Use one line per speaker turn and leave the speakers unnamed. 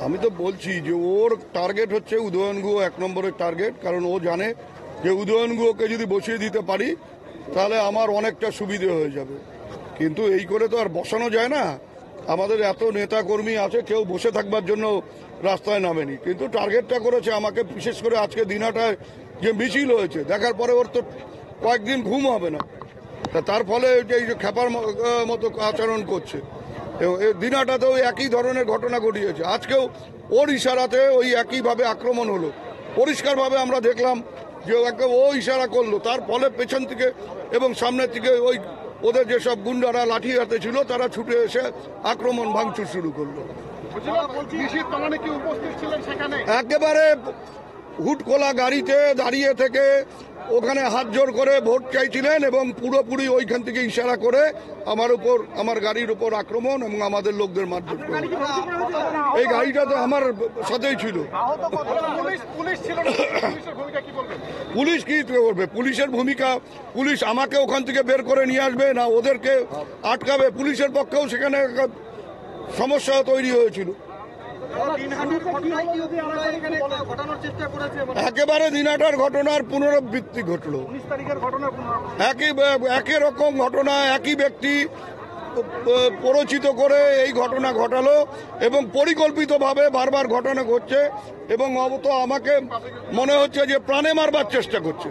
আমি তো বলছি যে ওর টার্গেট হচ্ছে উদয়ন গুহ 1 নম্বরের টার্গেট, কারণ ও জানে যে উদয়ন গুহকে যদি বসিয়ে দিতে পারি তাহলে আমার অনেকটা সুবিধে হয়ে যাবে। কিন্তু এই করে তো আর বসানো যায় না, আমাদের এত নেতা কর্মী আছে, কেউ বসে থাকবার জন্য রাস্তায় নামেনি, কিন্তু টার্গেটটা করেছে আমাকে। বিশেষ করে আজকে দিনাটায় যে মিছিল হয়েছে দেখার পরে ওর তো কয়েকদিন ঘুম হবে না, তার ফলে এই যে খেপার মতো আচরণ করছে। দিনাটাতেও একই ধরনের ঘটনা ঘটিয়েছে, আজকেও ওর ইশারাতে ওই একইভাবে আক্রমণ হলো। পরিষ্কারভাবে আমরা দেখলাম যে ও ইশারা করলো, তার ফলে পেছন থেকে এবং সামনের থেকে ওই ওদের যেসব গুন্ডারা লাঠি হাতে ছিল তারা ছুটে এসে আক্রমণ ভাঙচুর শুরু করলো। একেবারে হুটখোলা গাড়িতে দাঁড়িয়ে থেকে ওখানে হাত জোর করে ভোট চাইছিলেন এবং পুরোপুরি ওইখান থেকে ইশারা করে আমার গাড়ির উপর আক্রমণ এবং আমাদের লোকদের মারধর করে। এই গাড়িটা তো আমার সাথেই ছিল। পুলিশ কি করবে? পুলিশের ভূমিকা, পুলিশ আমাকে ওখান থেকে বের করে নিয়ে আসবে না ওদেরকে আটকাবে? পুলিশের পক্ষেও সেখানে সমস্যা তৈরি হয়েছিল। একেবারে দিনাটার ঘটনার পুনরাবৃত্তি ঘটলো। একই রকম ঘটনা, একই ব্যক্তি প্ররোচিত করে এই ঘটনা ঘটালো এবং পরিকল্পিতভাবে বারবার ঘটনা ঘটছে এবং আমাকে মনে হচ্ছে যে প্রাণে মারবার চেষ্টা করছে।